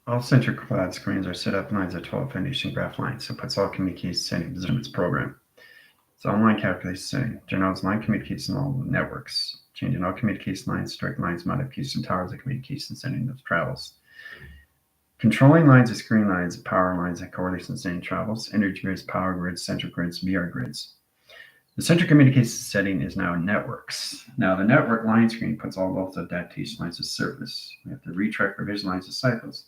All center cloud screens are set up lines of 12 foundation graph lines, so puts all communications setting position of its program. It's online calculation setting. Generals line communications in all networks. Changing all communication lines, direct lines, modification towers, and communication setting of travels. Controlling lines of screen lines, power lines, and correlation setting travels. Energy grids, power grids, central grids, VR grids. The central communication setting is now networks. Now the network line screen puts all those adaptation lines to surface. We have to retrack revision lines of cycles.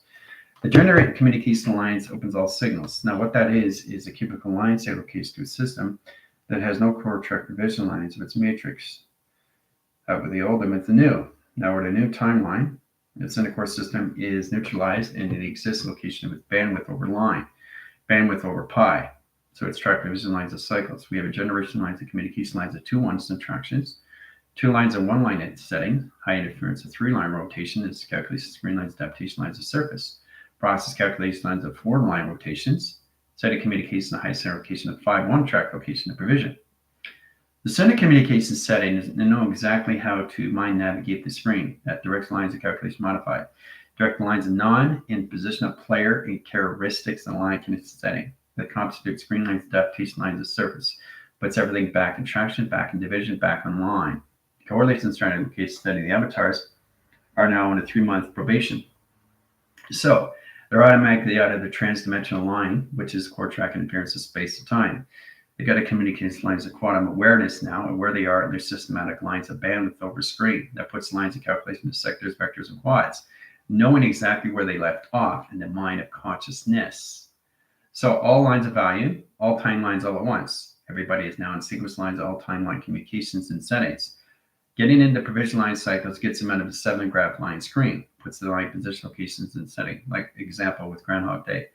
The generate communication lines opens all signals. Now what that is a cubical line set location to a system that has no core track revision lines of its matrix. Out with the old and with the new. Now we're at a new timeline. The center core system is neutralized into the existing location of its bandwidth over line, bandwidth over pi. So it's track revision lines of cycles. We have a generation lines and communication lines of 2 1s subtractions, 2 lines and 1 line setting, high interference of 3 line rotation is calculation screen lines, adaptation lines of surface, process calculation lines of 4 line rotations, setting communication, high center location of 5 1 track location of provision. The center communication setting is to know exactly how to mind navigate the screen. That directs lines of calculation modified. Direct lines of non in position of player and characteristics and line connection setting. That constitute screen lines, adaptation lines of surface. Puts everything back in traction, back in division, back on line. Correlation strategy location setting. The avatars are now on a 3-month probation. So they're automatically out of the transdimensional line, which is core track and appearance of space and time. They got to communicate lines of quantum awareness now and where they are in their systematic lines of bandwidth over screen. That puts lines of calculation to sectors, vectors, and quads, knowing exactly where they left off in the mind of consciousness. So all lines of value, all timelines all at once. Everybody is now in sequence lines, all timeline communications and settings. Getting into provision line cycles gets them out of a 7 graph line screen, puts the line position locations in setting, like example with Groundhog Day.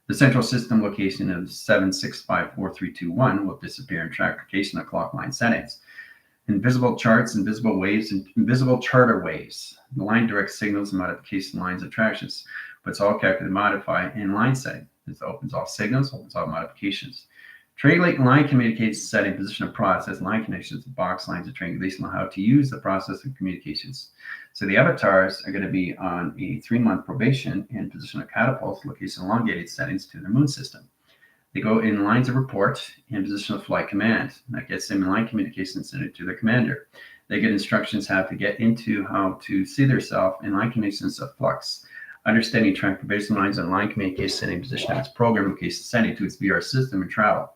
The central system location of 7654321 will disappear in track location of clock line settings. Invisible charts, invisible waves, and invisible charter waves. The line directs signals and modification lines attractions, but it's all calculated, modify in line setting. This opens all signals, opens all modifications. Triangulate line communications setting, position of process, line connections, box lines of triangulation, on how to use the process of communications. So the avatars are going to be on a 3-month probation in position of catapults, location elongated settings to their moon system. They go in lines of report in position of flight command. That gets them in line communication sent to their commander. They get instructions how to get into how to see themselves in line communications of flux. Understanding track provision lines and line communication setting position of its program location setting to its VR system and travel.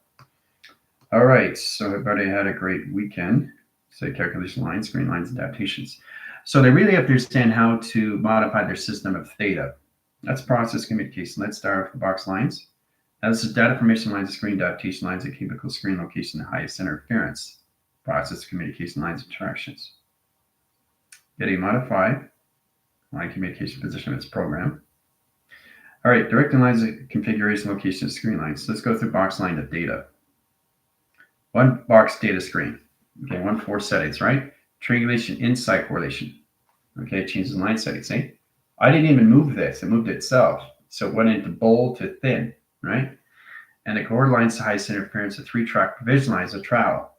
All right, so everybody had a great weekend. So calculation lines, screen lines, adaptations. So they really have to understand how to modify their system of theta. That's process communication. Let's start with the box lines. Now this is data formation lines, screen adaptation lines, and cubicle screen location, and highest center interference. Process communication lines, interactions. Getting modified. Line communication position of its program. All right, directing lines of configuration location of screen lines. So let's go through box line of data. 1 box data screen. Okay, 1 4 settings, right? Triangulation inside correlation. Okay, it changes line settings. See? I didn't even move this, it moved itself. So it went into bold to thin, right? And the core lines to highest interference of 3 track provision lines of travel.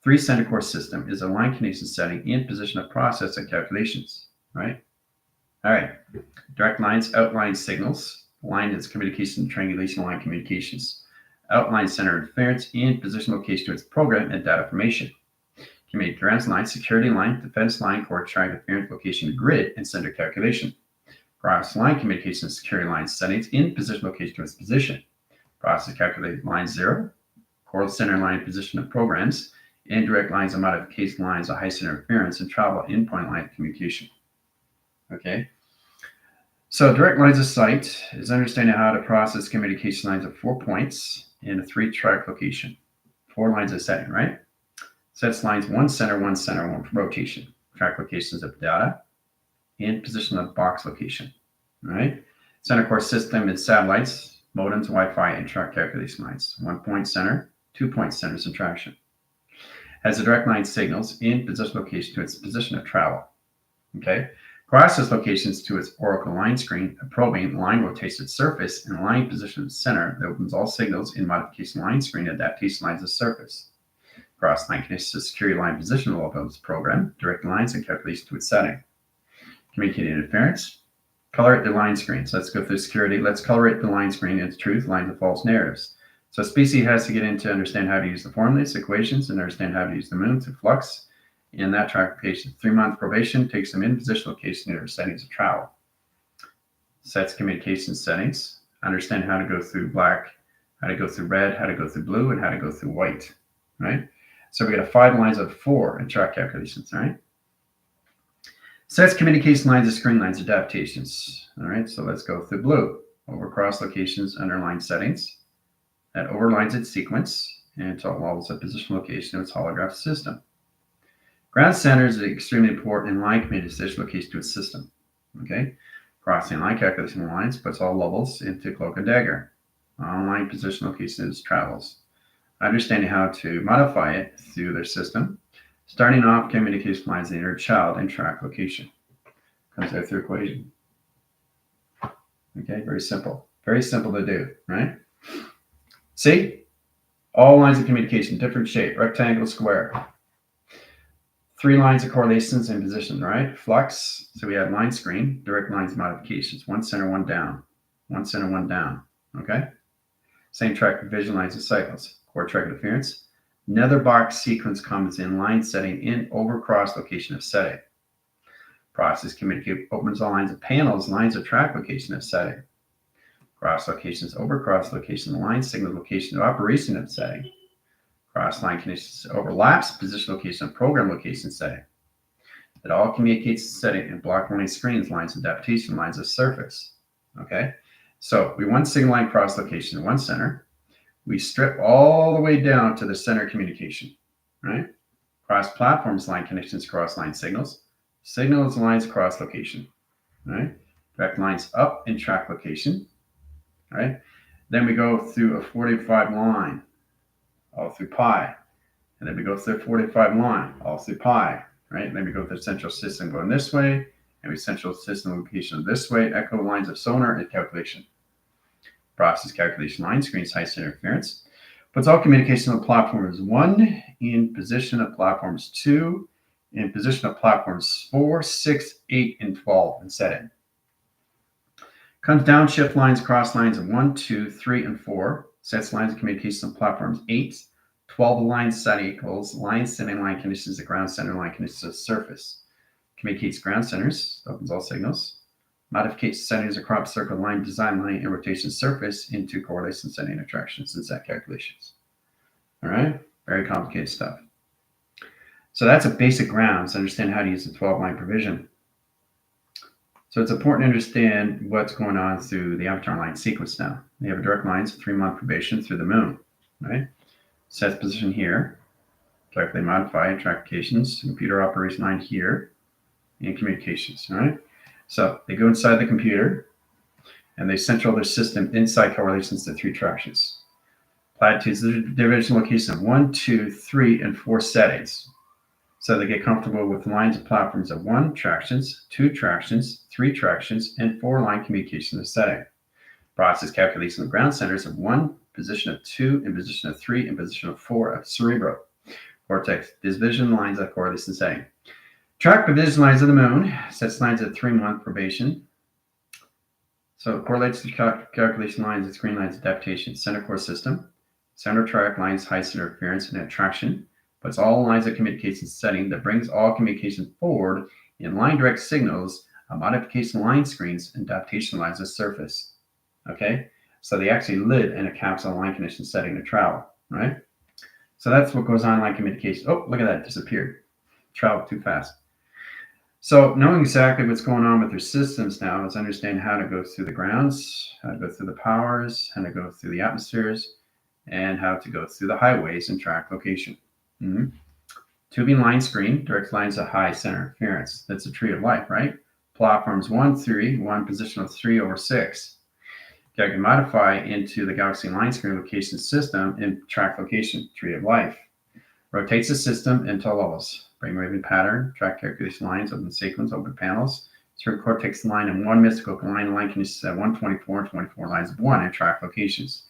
3 center core system is a line connection setting in position of process and calculations, right? All right, direct lines, outline signals, line is communication, triangulation line communications, outline center interference in position location to its program and data formation. Communications line, security line, defense line, core track interference location grid and center calculation. Cross line communication security line settings in position location to its position. Process calculate line 0, core center line position of programs, indirect lines and modification lines of high center interference and travel endpoint line communication. Okay. So direct lines of sight is understanding how to process communication lines of 4 points in a 3 track location. 4 lines of setting, right? Sets lines 1 center, 1 rotation. Track locations of data in position of box location, right? Center core system is satellites, modems, Wi-Fi, and track calculation lines. 1 point center, 2 point center subtraction. Has the direct line signals in position location to its position of travel, okay? Process locations to its oracle line screen, a probing line rotates its surface and line position of center that opens all signals in modification line screen adaptation lines of surface. Cross line connects to security line position of its program, direct lines and calculation to its setting. Communicating interference, Color it the line screens. Let's go through security. Let's color it the line screen into truth, lines, and false narratives. So SPACE has to get into understand how to use the formulas, equations, and understand how to use the moon to flux. In that track location, 3-month probation takes them in position location near settings of travel. Sets communication settings. Understand how to go through black, how to go through red, how to go through blue, and how to go through white. Right? So we got 5 lines of 4 in track calculations. All right. Sets communication lines of screen lines adaptations. All right. So let's go through blue. Over cross locations, underline settings. That overlines its sequence and to levels of position location of its holograph system. Ground center is extremely important in line community decision location to its system. Okay. Crossing line calculation lines puts all levels into cloak and dagger. Online position location is travels. Understanding how to modify it through their system. Starting off communication lines in your child and track location. Comes out through equation. Okay, very simple. Very simple to do, right? See? All lines of communication, different shape, rectangle, square. 3 lines of correlations and position, right? Flux. So we have line screen, direct lines modifications. 1 center, 1 down. 1 center, 1 down. Okay? Same track division lines and cycles. Core track interference. Another box sequence comes in line setting in over cross location of setting. Process communicate opens all lines of panels, lines of track location of setting. Cross locations over cross location, line signal location of operation of setting. Cross line conditions overlaps, position location of program location setting. It all communicates setting in block line screens, lines of adaptation, lines of surface. Okay, so we want signal line cross location, 1 center. We strip all the way down to the center communication, right? Cross platforms, line connections, cross line signals. Signals, lines, cross location, right? Direct lines up in track location, right? Then we go through a 45 line, all through pi. And then we go through a 45 line, all through pi, right? And then we go through the central system going this way, and we central system location this way, echo lines of sonar and calculation. Process calculation line screens, high center interference. Puts all communication on platforms 1 in position of platforms 2, in position of platforms 4, 6, 8, and 12 and setting. Comes down shift lines, cross lines of 1, 2, 3, and 4. Sets lines of communication on platforms 8, 12 lines set equals line setting line conditions of ground center line conditions of surface. Communicates ground centers, opens all signals. Modificates settings of crop circle line design line and rotation surface into correlation setting attractions and set calculations. All right, very complicated stuff. So that's a basic grounds. Understand how to use the 12 line provision. So it's important to understand what's going on through the avatar line sequence now. We have a direct lines, 3-month probation through the moon, right? Sets position here, directly modify track locations, computer operation line here, and communications, all right? So they go inside the computer and they central their system inside correlations to 3 tractions. Platitudes, the division location of 1, 2, 3, and 4 settings. So they get comfortable with lines of platforms of 1 tractions, 2 tractions, 3 tractions, and 4 line communication of setting. Process calculation of ground centers of 1, position of 2, and position of 3, and position of 4 of cerebro. Cortex, division lines of correlation setting. Track provision lines of the moon, sets lines at 3-month probation. So it correlates to calculation lines and screen lines adaptation, center core system, center track lines, high center interference and attraction, puts all lines of communication setting that brings all communication forward in line direct signals, modification line screens, and adaptation lines of surface. Okay, so they actually live in a capsule line condition setting to travel, right? So that's what goes on in line communication. Oh, look at that, disappeared. Travel too fast. So knowing exactly what's going on with your systems now is understand how to go through the grounds, how to go through the powers, how to go through the atmospheres, and how to go through the highways and track location. Tubing line screen, direct lines of high center interference. That's a tree of life, right? Platforms 1, 3, 1 position of 3 over 6. You can modify into the galaxy line screen location system and track location, tree of life. Rotates the system into levels. Bring waving pattern, track calculation lines, open sequence, open panels. Certain cortex line and 1 mystical line conditions at 124 and 24 lines of 1 and track locations.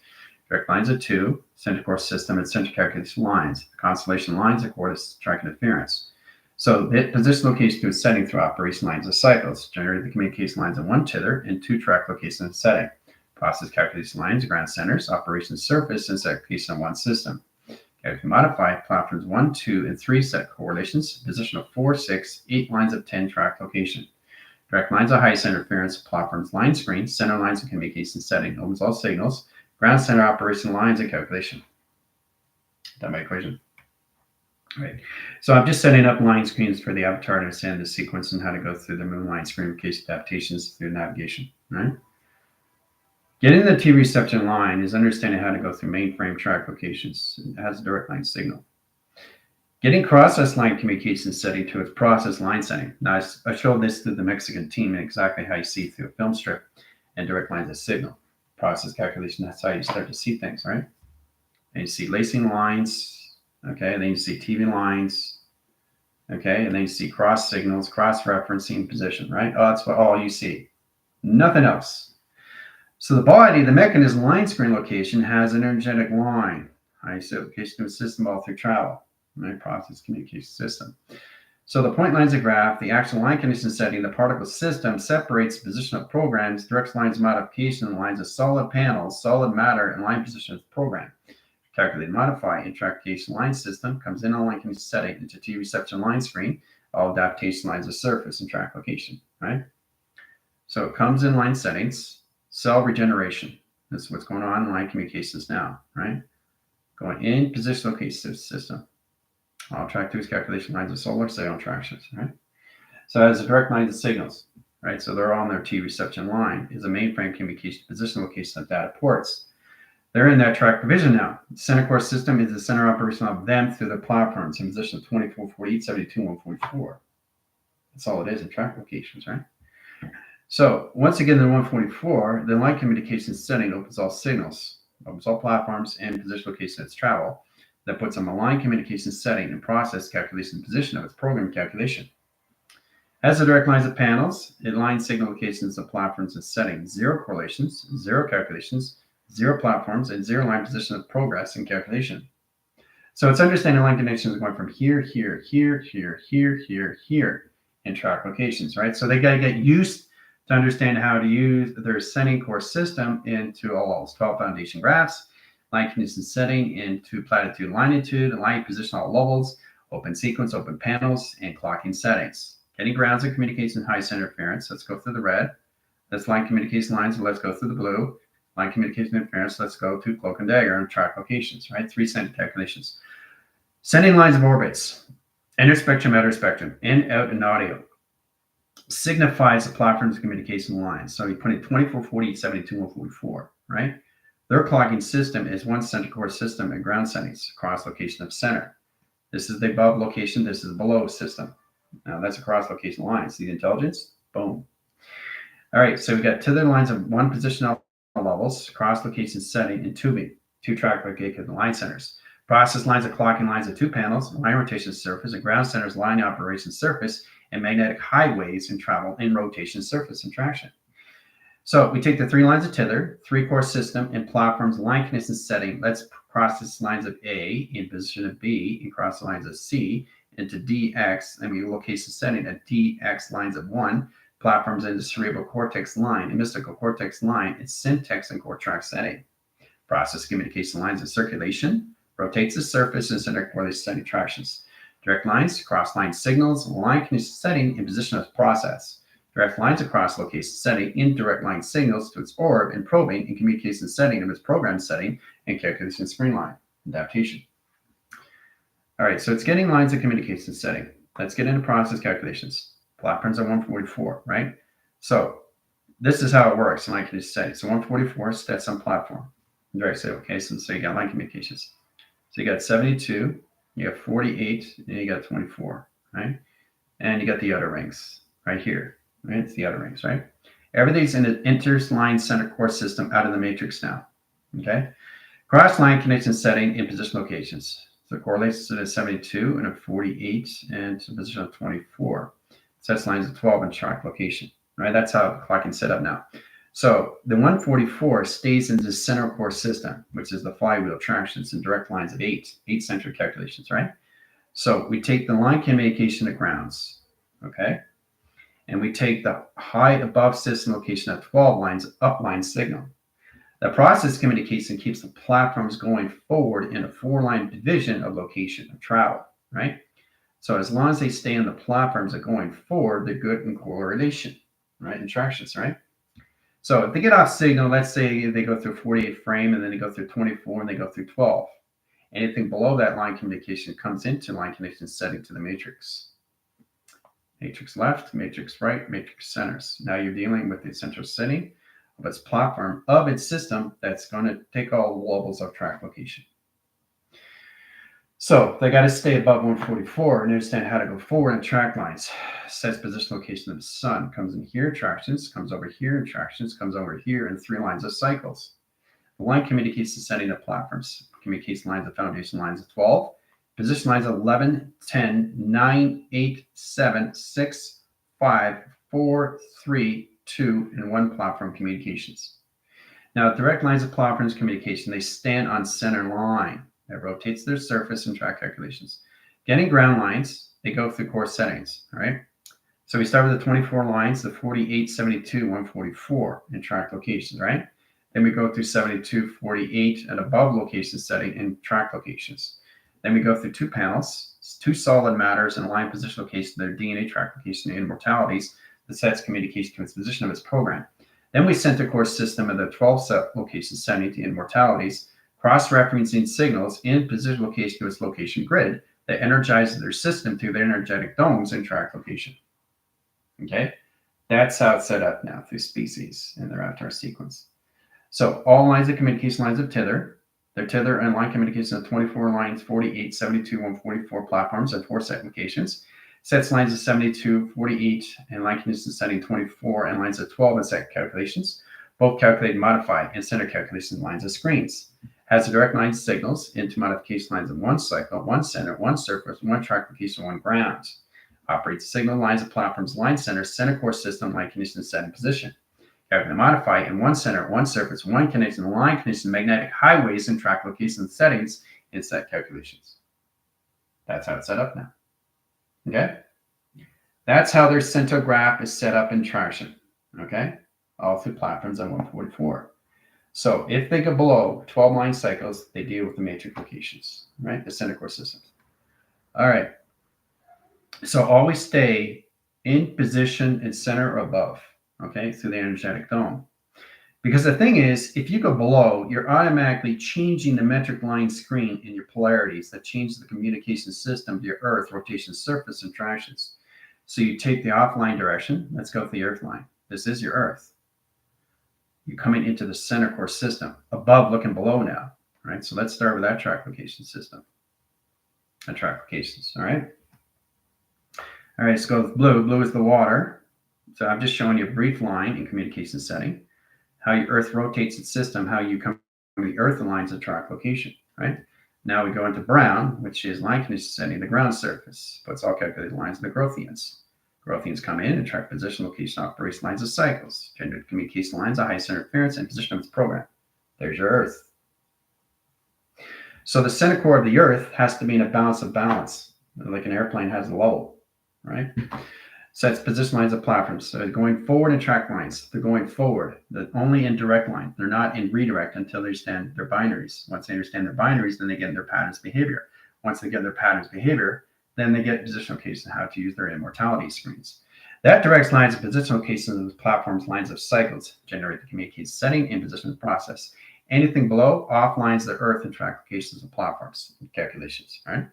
Direct lines of 2, center core system and center calculation lines. The constellation lines, of course, track interference. So the position location to a setting through operation lines of cycles. Generate the communication lines in one tether and two track location and setting. Process calculation lines, ground centers, operation surface, and set location on one system. You can modify platforms 1, 2, and 3 set correlations, position of 4, 6, 8 lines of 10 track location. Direct lines of highest interference, platforms line screen, center lines of communication setting, opens all signals, ground center operation lines and calculation. Done my equation. All right. So I'm just setting up line screens for the avatar to understand the sequence and how to go through the moon line screen in case adaptations through navigation. Right? Getting the T reception line is understanding how to go through mainframe track locations. It has a direct line signal. Getting process line communication setting to its process line setting. Now, I showed this to the Mexican team and exactly how you see through a film strip and direct lines of signal. Process calculation, that's how you start to see things, right? And you see lacing lines, okay, and then you see TV lines, okay, and then you see cross signals, cross-referencing position, right? Oh, that's all you see. Nothing else. So the body, the mechanism line screen location has an energetic line. I see location to a system all through travel. Right? Process communication system. So the point lines of graph, the actual line condition setting, the particle system separates the position of programs, directs lines of modification, and lines of solid panels, solid matter, and line position of the program. Calculate, modify, interactation line system comes in on line condition setting into T reception line screen, all adaptation lines of surface and track location. Right? So it comes in line settings, cell regeneration. This is what's going on in line communications now. Right? Going in position location system. All track through calculation lines of solar signal tractions, right? So as a direct line of signals, right? So they're on their T reception line is a mainframe communication position location of data ports. They're in that track provision now. The center core system is the center operation of them through the platforms in position 24, 48, 72, 144. That's all it is in track locations, right? So once again, in 144, the line communication setting opens all signals, opens all platforms and position location its travel. That puts on a line communication setting and process calculation position of its program calculation. As the direct lines of panels, it lines signal locations of platforms and settings, 0 correlations, 0 calculations, 0 platforms, and 0 line position of progress and calculation. So it's understanding line connections going from here, here, here, here, here, here, here in track locations, right? So they got to get used to understand how to use their setting core system into all those 12 foundation graphs, line condition setting into platitude, longitude, and line position all levels, open sequence, open panels, and clocking settings. Getting grounds of communication high center interference. Let's go through the red. That's line communication lines. Let's go through the blue. Line communication interference. Let's go to cloak and dagger and track locations, right? 3 center calculations. Sending lines of orbits. Inner spectrum, outer spectrum, in, out, and audio. Signifies the platform's communication lines. So you put in 24, 48, 72, 144, right? Their clocking system is one center core system and ground settings, cross location of center. This is the above location, this is below system. Now that's a cross location line. See the intelligence? Boom. All right, so we got tether lines of one position levels, cross location setting, and tubing, 2 track location line centers. Process lines of clocking lines of 2 panels, line rotation surface, and ground centers line operation surface, and magnetic highways and travel in rotation surface and traction. So we take the 3 lines of tether, 3 core system, and platforms line condition setting. Let's cross the lines of A in position of B and cross the lines of C into DX, and we location setting at DX lines of 1, platforms into cerebral cortex line and mystical cortex line, and syntax and core track setting. Process communication lines of circulation, rotates the surface and center correlation setting tractions. Direct lines, cross line signals, line condition setting, and position of process. Direct lines across location setting, indirect line signals to its orb and probing and communication setting of its program setting and calculation screen line adaptation. All right, so it's getting lines of communication setting. Let's get into process calculations. Platforms are 144, right? So this is how it works in line condition setting. So 144 sets on platform. Direct say, okay, so you got line communications. So you got 72, you got 48, and you got 24, right? And you got the outer rings right here. Right? It's the outer rings, right? Everything's in an interline center core system out of the matrix now. Okay? Cross line connection setting in position locations. So it correlates to the 72 and a 48 and to position of 24. Sets lines of 12 in track location. Right? That's how the clock can set up now. So the 144 stays in the center core system, which is the flywheel tractions and direct lines of 8 center calculations, right? So we take the line communication to grounds, okay? And we take the high above system location at 12 lines upline signal. The process communicates and keeps the platforms going forward in a 4-line division of location of travel, right? So as long as they stay in the platforms that are going forward, they're good in correlation, right? Interactions, right? So if they get off signal, let's say they go through 48 frame and then they go through 24 and they go through 12. Anything below that line communication comes into line communication setting to the matrix. Matrix left, matrix right, matrix centers. Now you're dealing with the central setting of its platform, of its system that's going to take all the levels of track location. So they got to stay above 144 and understand how to go forward in track lines. Sets position location of the sun. Comes in here, tractions, comes over here, and tractions, comes over here, in 3 lines of cycles. The line communicates the setting of platforms. Communicates lines of foundation lines of 12. Position lines of 11, 10, 9, 8, 7, 6, 5, 4, 3, 2, and 1 platform communications. Now, direct lines of platforms communication, they stand on center line. That rotates their surface and track calculations. Getting ground lines, they go through core settings, all right? So we start with the 24 lines, the 48, 72, 144 in track locations, right? Then we go through 72, 48 and above location setting in track locations. Then we go through 2 panels, 2 solid matters and line position location, their DNA track location and mortalities that sets communication to its position of its program. Then we center core system of the 12 set location setting to immortalities, cross-referencing signals in position location to its location grid that energizes their system through their energetic domes and track location. Okay, that's how it's set up now through species in their avatar sequence. So all lines of communication lines of tether, their tether and line communication of 24 lines, 48, 72, 144 platforms and 4 set locations. Sets lines of 72, 48, and line communication setting 24 and lines of 12 and set calculations. Both calculate and modify and center calculation lines of screens. Has the direct line signals into modification lines of 1 cycle, 1 center, 1 surface, 1 track location, 1 ground. Operates signal lines of platforms, line center, center core system, line condition, setting position. Calculate and modify in 1 center, 1 surface, 1 connection, line condition, magnetic highways, and track location settings in set calculations. That's how it's set up now. Okay? That's how their center graph is set up in traction. Okay? All through platforms on 144. So if they go below 12 line cycles, they deal with the matrix locations, right? The center core systems. All right. So always stay in position and center or above, okay, through the energetic dome. Because the thing is, if you go below, you're automatically changing the metric line screen in your polarities that change the communication system to your Earth, rotation surface, and tractions. So you take the offline direction. Let's go with the Earth line. This is your Earth. You're coming into the center core system, above looking below now, right? So let's start with that track location system. And track locations, all right? All right, let's go with blue. Blue is the water. So I'm just showing you a brief line in communication setting, how your Earth rotates its system, how you come from the Earth aligns the track location, right? Now we go into brown, which is line condition setting, the ground surface. Puts all calculated lines of the Growthians. Growthians come in and track position, location, operation lines of cycles, generated communication lines of high center interference and position of its program. There's your Earth. So the center core of the Earth has to be in a balance of balance, like an airplane has a level, right? Sets position lines of platforms. So going forward in track lines, they're going forward. They're only in direct line. They're not in redirect until they understand their binaries. Once they understand their binaries, then they get their patterns behavior. Once they get their patterns behavior, then they get position location, how to use their immortality screens. That directs lines of position locations of the platform's lines of cycles, generate the communication setting and position process. Anything below, off lines the Earth and track locations of platforms, calculations, right?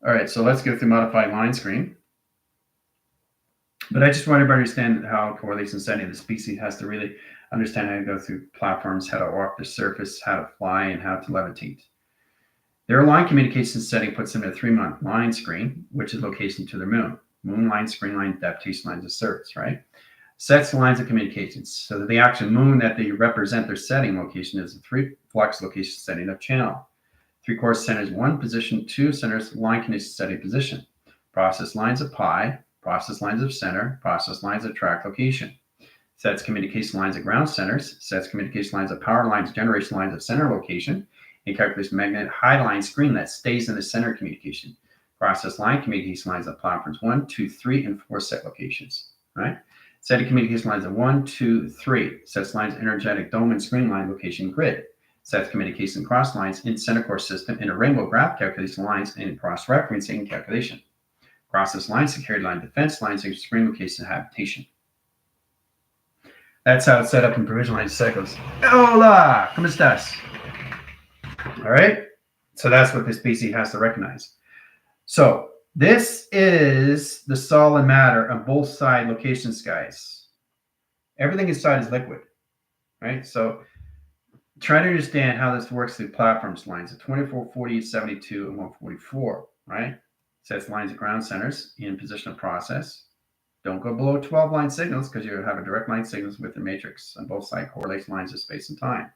All right, so let's go through modified line screen. But I just want everybody to understand how correlation setting the species has to really understand how to go through platforms, how to walk the surface, how to fly, and how to levitate. Their line communication setting puts them in a 3-month line screen, which is location to their moon. Moon line, screen line, adaptation lines of surface, right? Sets the lines of communications. So that the actual moon that they represent their setting location is a 3 flux location setting of channel. 3 core centers, 1 position, 2 centers, line condition setting position. Process lines of pi, process lines of center, process lines of track location. Sets communication lines of ground centers, sets communication lines of power lines, generation lines of center location, and calculates magnetic high line screen that stays in the center communication. Process line communication lines at platforms 1, 2, 3, and 4 set locations, right? Setting communication lines at 1, 2, 3. Sets lines energetic dome and screen line location grid. Sets communication cross lines in center core system in a rainbow graph calculation lines and cross-referencing calculation. Process line, security line, defense lines, and screen location habitation. That's how it's set up in provision line cycles. Hola! ¿Cómo estás? All right? So that's what this PC has to recognize. So this is the solid matter on both side locations, guys. Everything inside is liquid, right? So try to understand how this works through platforms lines at 24, 48, 72, and 144, right? Sets lines at ground centers in position of process. Don't go below 12 line signals because you have a direct line signals with the matrix on both side correlation lines of space and time.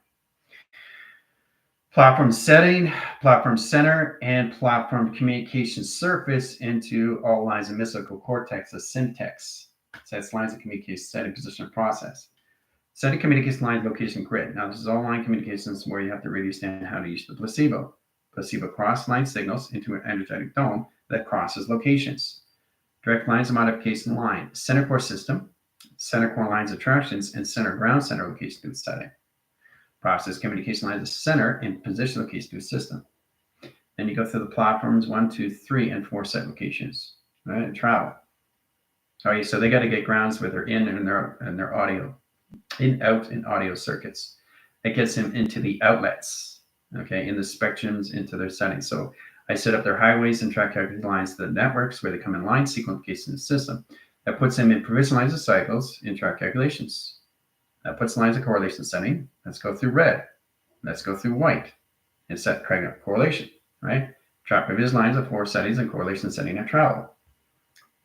Platform setting, platform center, and platform communication surface into all lines of mystical cortex, the syntax. Sets lines of communication setting position of process. Setting communication line location grid. Now, this is all line communications where you have to really understand how to use the placebo. Placebo cross line signals into an energetic dome that crosses locations. Direct lines of modification line, center core system, center core lines attractions, and center ground center location to the setting. Process communication lines of center and position location to the system. Then you go through the platforms 1, 2, 3, and 4 set locations, right? And travel. All right, so they got to get grounds with their in and their audio, in, out, and audio circuits. It gets them into the outlets, okay, in the spectrums into their settings. So I set up their highways and track calculated lines to the networks where they come in line sequence case in the system. That puts them in provision lines of cycles in track calculations. That puts lines of correlation setting. Let's go through red. Let's go through white and set correlation, right? Track provision lines of 4 settings and correlation setting at travel.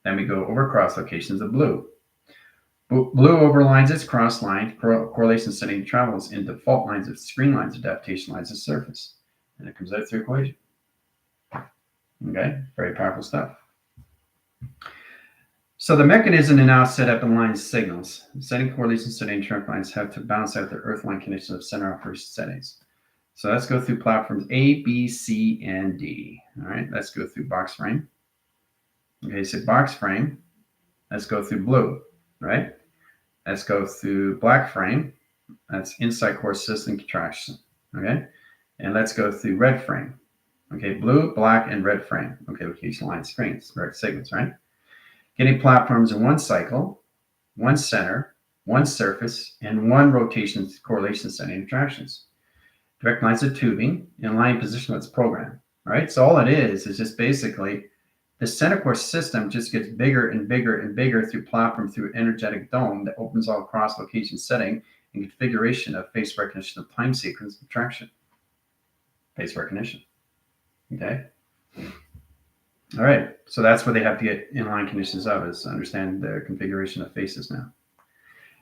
Then we go over cross locations of blue. Blue overlines its cross line correlation setting travels in default lines of screen lines, adaptation lines of surface. And it comes out through equation. Okay, very powerful stuff. So the mechanism is now set up in line signals. Setting correlation setting trunk lines have to balance out the earth line conditions of center operation settings. So let's go through platforms A, B, C, and D. All right, let's go through box frame. Okay, so box frame. Let's go through blue, right? Let's go through black frame. That's inside core system contraction. Okay, and let's go through red frame. Okay, blue, black, and red frame. Okay, location line screens, direct signals, right? Getting platforms in one cycle, one center, one surface, and one rotation correlation setting attractions. Direct lines of tubing in line position of its program, right? So all it is just basically the center core system just gets bigger and bigger and bigger through platform, through energetic dome that opens all cross location setting and configuration of face recognition of time sequence attraction. Face recognition. Okay. All right. So that's what they have to get inline conditions of, is understand the configuration of faces now.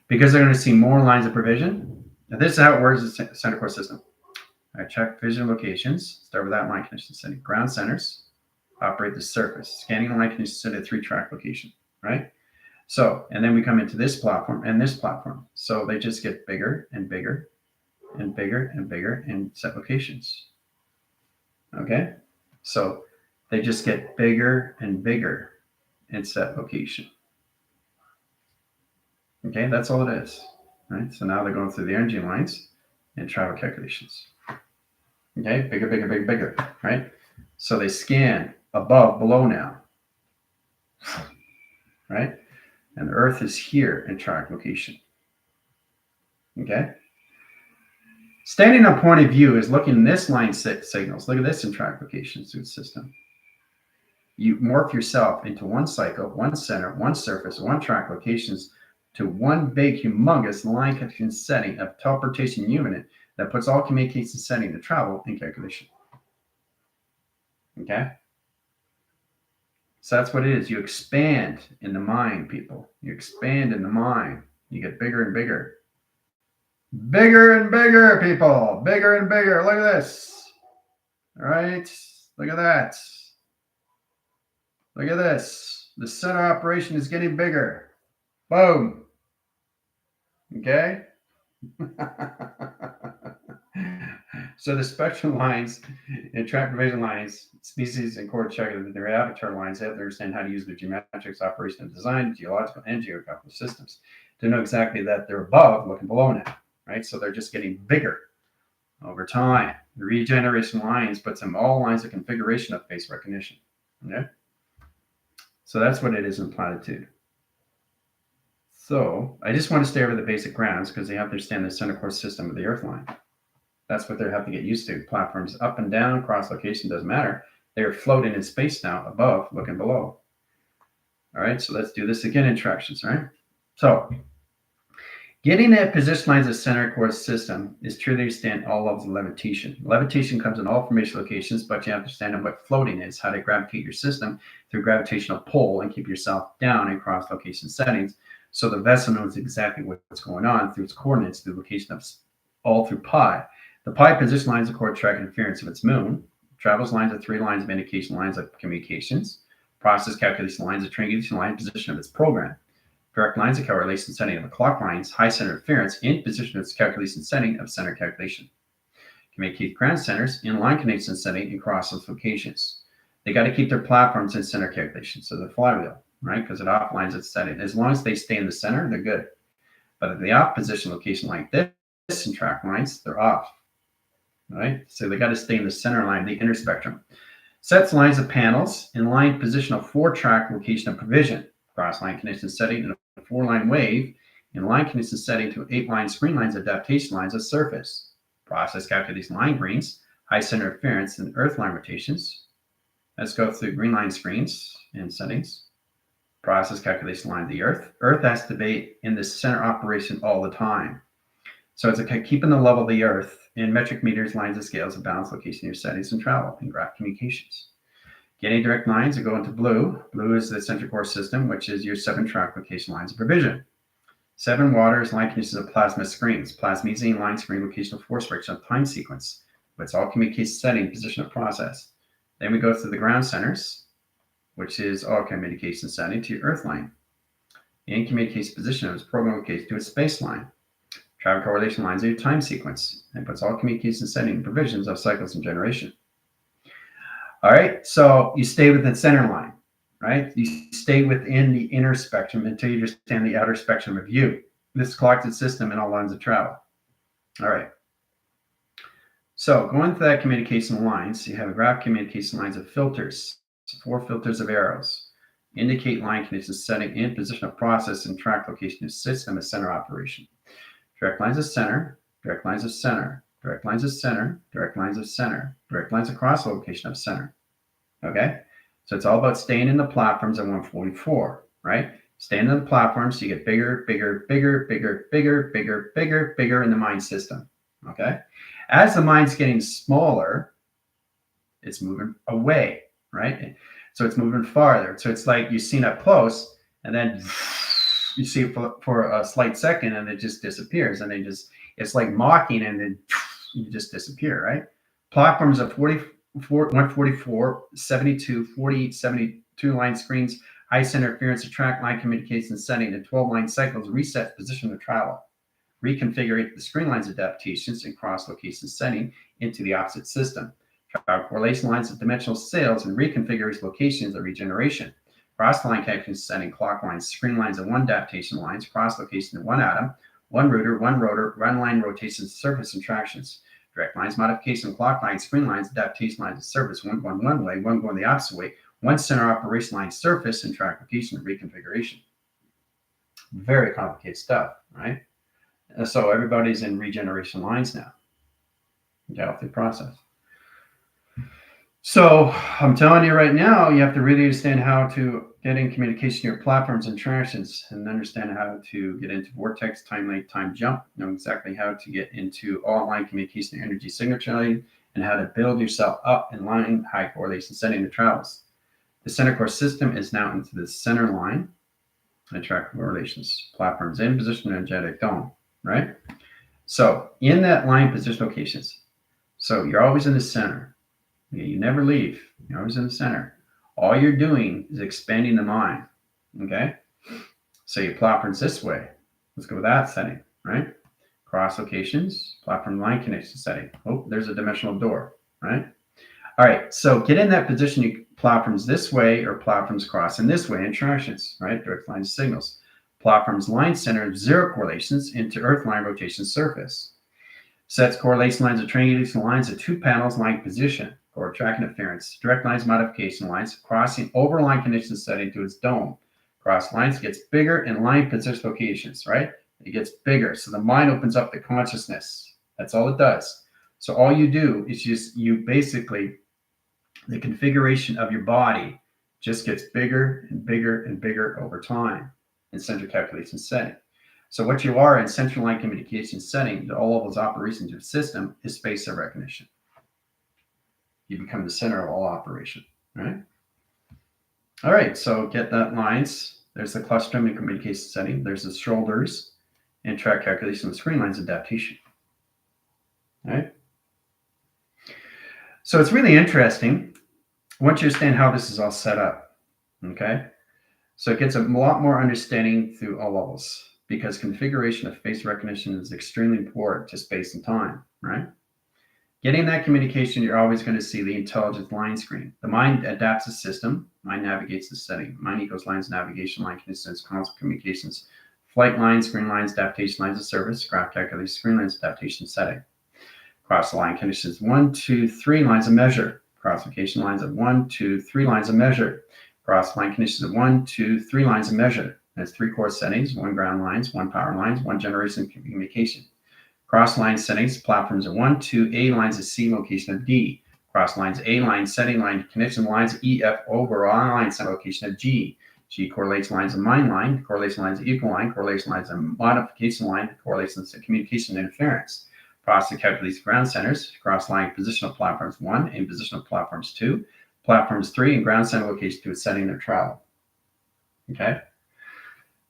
Because they're going to see more lines of provision. Now this is how it works in the center core system. All right, check vision locations. Start with that line condition setting. Ground centers operate the surface. Scanning the line condition set at 3-track location, right? So, and then we come into this platform and this platform. So they just get bigger and bigger and bigger and bigger in set locations. Okay, so they just get bigger and bigger in set location. Okay, that's all it is, right? So now they're going through the energy lines and travel calculations. Okay, bigger, bigger, bigger, bigger, right? So they scan above, below now, right? And the Earth is here in track location. Okay. Standing on point of view is looking in this line signals. Look at this in track locations through the system. You morph yourself into one cycle, one center, one surface, one track locations to one big, humongous line connection setting of teleportation unit that puts all communication setting to travel in calculation. Okay? So that's what it is. You expand in the mind, people. You expand in the mind. You get bigger and bigger. Bigger and bigger, people. Bigger and bigger. Look at this. All right. Look at that. Look at this. The center operation is getting bigger. Boom. Okay. So the spectrum lines and track division lines, species and core check their avatar lines, they have to understand how to use their geometrics, operation, and design, geological and geographical systems to know exactly that they're above, looking below now, right? So they're just getting bigger over time. The regeneration lines puts them all lines of configuration of face recognition. Okay? So that's what it is in platitude. So I just want to stay over the basic grounds because they have to understand the center core system of the Earth line. That's what they have to get used to. Platforms up and down, cross location, doesn't matter. They're floating in space now, above, looking below. All right, so let's do this again in tractions, right? So getting that position lines of center core system is truly to understand all levels of levitation. Levitation comes in all formation locations, but you have to understand what floating is, how to gravitate your system through gravitational pull and keep yourself down in cross location settings. So the vessel knows exactly what's going on through its coordinates, through location of all through pi. The pi position lines of core track interference of its moon. Travels lines of 3 lines of indication, lines of communications. Process calculation lines of triangulation line, position of its program. Direct lines of correlation setting of the clock lines, high center interference, in position of its calculation setting of center calculation. Communicate ground centers, in line connection setting, and cross locations. They got to keep their platforms in center calculation, so the flywheel, right? Because it offlines its setting. As long as they stay in the center, they're good. But at the off position location like this in track lines, they're off. Right? So they got to stay in the center line, the inner spectrum. Sets lines of panels in line position of 4-track location of provision. Cross line connection setting in a 4-line wave. In line connection setting to 8-line screen lines, adaptation lines of surface. Process calculation line greens, high center interference, and earth line rotations. Let's go through green line screens and settings. Process calculation line of the earth. Earth has to be in the center operation all the time. So it's keeping the level of the earth in metric meters, lines of scales of balance, location, your settings, and travel, and graph communications. Getting direct lines that go into blue. Blue is the central core system, which is your 7-track location lines of provision. 7 waters, line conditions of plasma screens. Plasmazine line screen location of force friction of time sequence. It's all communication setting, position of process. Then we go to the ground centers, which is all communication setting to your earth line. In communication position of its program location to its space line. Travel correlation lines are your time sequence, and puts all communication setting provisions of cycles and generation. All right, so you stay within the center line, right? You stay within the inner spectrum until you understand the outer spectrum of you. This collected system in all lines of travel. All right. So going through that communication lines, you have a graph communication lines of filters, 4 filters of arrows. Indicate line conditions setting in position of process and track location of system as center operation. Direct lines of center, direct lines of center, direct lines of center, direct lines of center, direct lines across the location of center. Okay? So it's all about staying in the platforms at 144, right? Staying in the platforms so you get bigger, bigger, bigger, bigger, bigger, bigger, bigger, bigger in the mind system. Okay? As the mind's getting smaller, it's moving away, right? So it's moving farther. So it's like you've seen up close, and then you see it for a slight second, and it just disappears. And it's like mocking, and then you just disappear, right? Platforms of 144, 72, 48, 72 line screens, high center interference, track line communication setting, and 12-line cycles reset position of travel. Reconfigure the screen lines adaptations and cross location setting into the opposite system. Travel correlation lines of dimensional sails and reconfigure locations of regeneration. Cross line connection setting, clock lines, screen lines, and 1 adaptation lines, cross location in 1 atom, 1 rotor, 1 rotor, run line rotations, surface and tractions. Direct lines, modification, clock lines, screen lines, adaptation lines, and surface, 1 going one way, 1 going the opposite way, 1 center operation line, surface, and track location and reconfiguration. Very complicated stuff, right? So everybody's in regeneration lines now. Healthy process. So I'm telling you right now, you have to really understand how to get in communication your platforms and tractions, and understand how to get into vortex, time length, time jump, know exactly how to get into all line communication energy signature, and how to build yourself up in line high correlation setting the travels. The center core system is now into the center line and track correlations. Platforms in position, energetic dome, right? So in that line position locations, so you're always in the center. You never leave. You're always in the center. All you're doing is expanding the mind. Okay? So your platform's this way. Let's go with that setting, right? cross locations, platform line connection setting. Oh, there's a dimensional door, right? All right, so get in that position, you platforms this way or platforms cross in this way, interactions, right? Direct line signals. Platforms line center of 0 correlations into earth line rotation surface. Sets correlation lines of triangulation lines of 2 panels line position or track interference. Direct lines modification lines crossing over line condition setting to its dome. Cross lines gets bigger in line position locations, right? It gets bigger. So the mind opens up the consciousness. That's all it does. So all you do is you basically, the configuration of your body just gets bigger and bigger and bigger over time in central calculation setting. So what you are in central line communication setting to all levels of operations of your system is space of recognition. You become the center of all operation, right? All right, so get that lines. There's the cluster and communication setting. There's the shoulders and track calculation of the screen lines adaptation. All right. So it's really interesting once you understand how this is all set up. Okay. So it gets a lot more understanding through all levels because configuration of face recognition is extremely important to space and time, right? Getting that communication, you're always going to see the intelligence line screen. The mind adapts the system. Mind navigates the setting. Mind equals lines, navigation, line conditions, constant communications, flight lines, screen lines, adaptation lines of service, graph calculation, screen lines, adaptation setting. Cross line conditions 1, 2, 3 lines of measure. Cross location lines of 1, 2, 3 lines of measure. Cross line conditions of 1, 2, 3 lines of measure. That's 3 core settings, 1 ground lines, 1 power lines, 1 generation communication. Cross line settings, platforms of 1, 2, A lines of C, location of D. Cross lines A line, setting line, connection lines of E, F, over I line, set location of G. G correlation lines of mind line, correlation lines of equal line, correlation lines of modification line, correlations of communication interference. Process calculates ground centers, cross line position of platforms 1 and position of platforms 2, platforms 3 and ground center location to a setting of travel. Okay.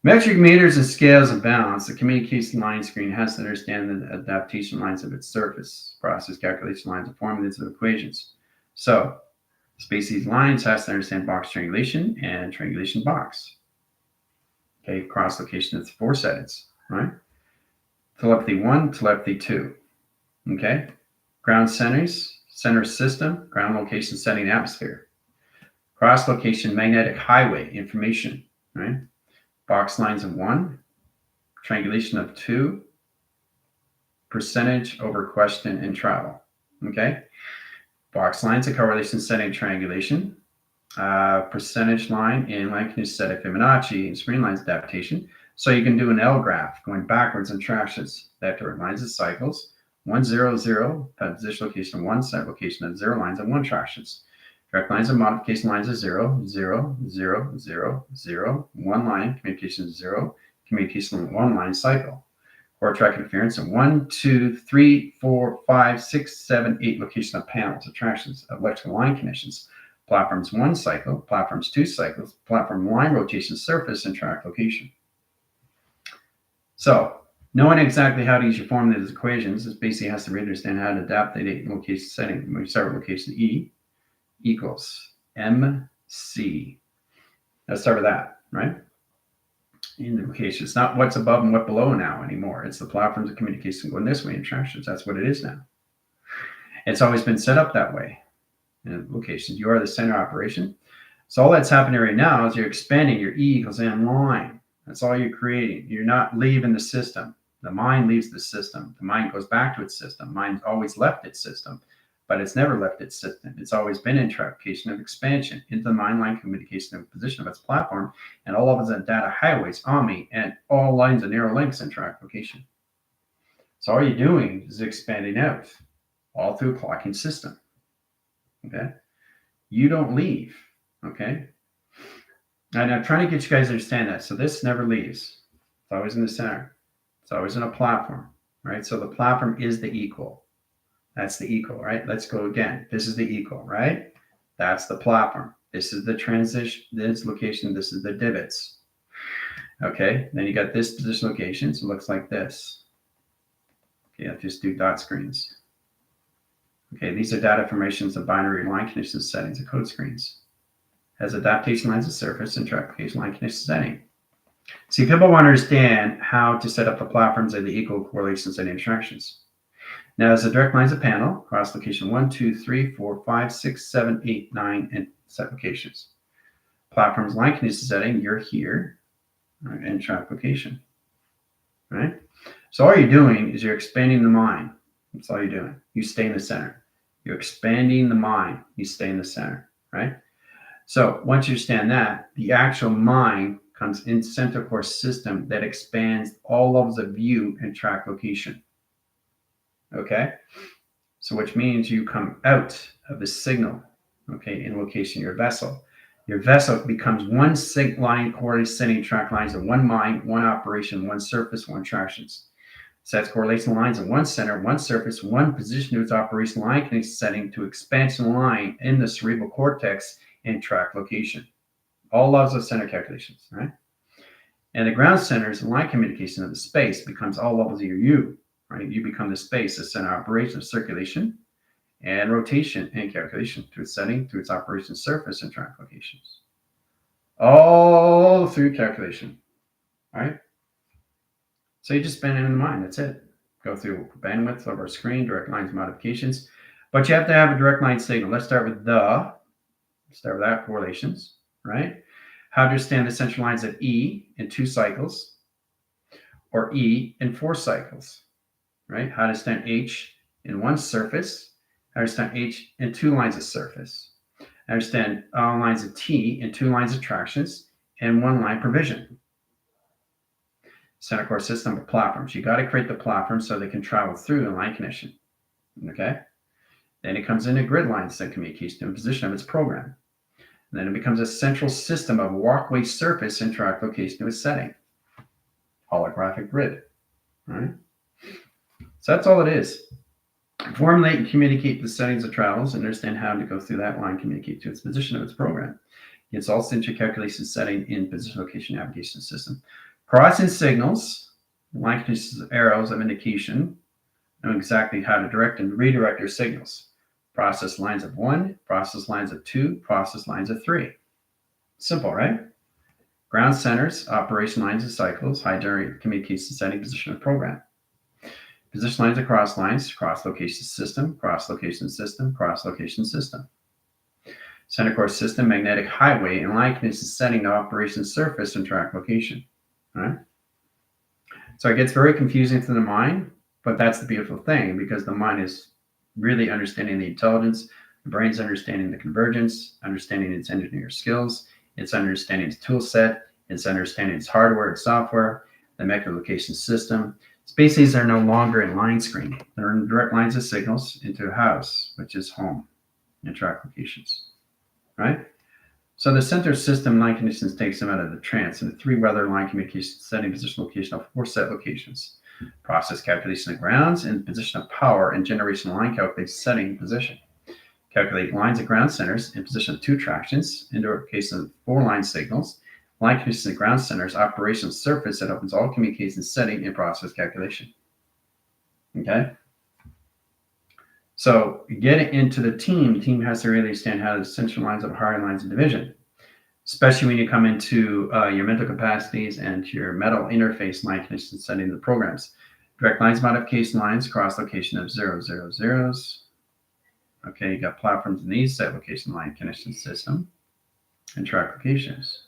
Metric meters and scales of balance. The communication line screen has to understand the adaptation lines of its surface. Process calculation lines of formulas of equations. So, species lines has to understand box triangulation and triangulation box. Okay, cross location is 4 settings, right? Telepathy 1, telepathy 2. Okay, ground centers, center system, ground location setting atmosphere. Cross location magnetic highway information, right? Box lines of 1, triangulation of 2, percentage over question and travel. Okay, box lines of correlation setting triangulation, percentage line in line condition setting Fibonacci and screen lines adaptation. So you can do an L graph going backwards in tractions. Vector lines of cycles. 1, 0, 0, position location of 1, set location of 0 lines and 1 tractions. Direct lines of modification lines of 0, 0, 0, 0, 0, 1 line, communication of 0, communication 1 line cycle. Core track interference of 1, 2, 3, 4, 5, 6, 7, 8 location of panels, attractions of electrical line connections. Platforms 1 cycle, platforms 2 cycles, platform line rotation surface and track location. So, knowing exactly how to use your formulas equations, this basically has to really understand how to adapt the location setting. When we start with location E equals MC. Let's start with that, right? In the location, it's not what's above and what below now anymore. It's the platforms of communication going this way in tractions. That's what it is now. It's always been set up that way. In locations, you are the center operation. So all that's happening right now is you're expanding your E equals M line. That's all you're creating. You're not leaving the system. The mind leaves the system. The mind goes back to its system. Mind always left its system, but it's never left its system. It's always been in trapplication of expansion into the mind line communication of position of its platform and all of its data highways, OMI, and all lines of narrow links in track location. So all you're doing is expanding out all through a clocking system. Okay. You don't leave. Okay. And I'm trying to get you guys to understand that. So this never leaves. It's always in the center. It's always in a platform, right? So the platform is the equal. That's the equal, right? Let's go again. This is the equal, right? That's the platform. This is the transition, this location. This is the divots. Okay. Then you got this position location. So it looks like this. Okay. I'll just do dot screens. Okay. These are data formations of binary line condition settings of code screens. Has adaptation lines of surface and trapplication line condition setting. See, people want to understand how to set up the platforms and the equal correlations and interactions. Now, as the direct lines of panel, cross location 1, 2, 3, 4, 5, 6, 7, 8, 9, and set locations. Platforms line condition setting, you're here, right, and track location, right? So all you're doing is you're expanding the mind. That's all you're doing. You stay in the center. You're expanding the mind. You stay in the center, right? So once you understand that, the actual mind comes in center core system that expands all levels of view and track location. Okay? So which means you come out of the signal, okay, in location of your vessel. Your vessel becomes one sync line, coordinate setting track lines of one mind, one operation, one surface, one tractions. Sets correlation lines in one center, one surface, one position to its operation line connection setting to expansion line in the cerebral cortex and track location. All laws of center calculations, right? And the ground centers line communication of the space becomes all levels of your U, right? You become the space, the center operation of circulation and rotation and calculation to its setting, to its operation surface and track locations. All through calculation, right? So you just spend it in the mind. That's it. Go through bandwidth of our screen, direct lines modifications. But you have to have a direct line signal. Let's start with that, correlations, right? How to understand the central lines of E in 2 cycles or E in 4 cycles, right? How to understand H in 1 surface. How to understand H in 2 lines of surface. I understand lines of T in 2 lines of tractions and 1 line provision. Center core system of platforms. You got to create the platform so they can travel through the line connection. Okay. Then it comes into grid lines that communicates to the position of its program. And then it becomes a central system of walkway surface and track location to its setting. Holographic grid. Right. So that's all it is. Formulate and communicate the settings of travels and understand how to go through that line, communicate to its position of its program. It's also into calculation setting in position location navigation system. Crossing signals, line conditions of arrows of indication, know exactly how to direct and redirect your signals. Process lines of 1, process lines of 2, process lines of 3. Simple, right? Ground centers, operation lines of cycles, high generate communication setting, position of program. Position lines of cross lines, cross location system, cross location system, cross location system. Center core system, magnetic highway, and line condition setting to operation surface and track location. All right? So it gets very confusing to the mind, but that's the beautiful thing because the mind is really understanding the intelligence, the brain's understanding the convergence, understanding its engineer skills, it's understanding its tool set, it's understanding its hardware and software, the mechanism location system. Species are no longer in line screen. They're in direct lines of signals into a house, which is home, and track locations, right? So the center system line conditions takes them out of the trance into 3 weather line communication setting, position, location of 4 set locations. Process calculation of grounds and position of power and generation line calculation setting position. Calculate lines of ground centers in position of 2 tractions into a case of 4 line signals. Line conditions of ground centers, operation surface that opens all communication setting and process calculation. Okay? So get into the team. The team has to really understand how the central lines of higher lines of division, especially when you come into your mental capacities and your metal interface line condition setting the programs. Direct lines modification lines, cross location of 0, 0, zeros. Okay, you got platforms in these set location line connection system and track locations.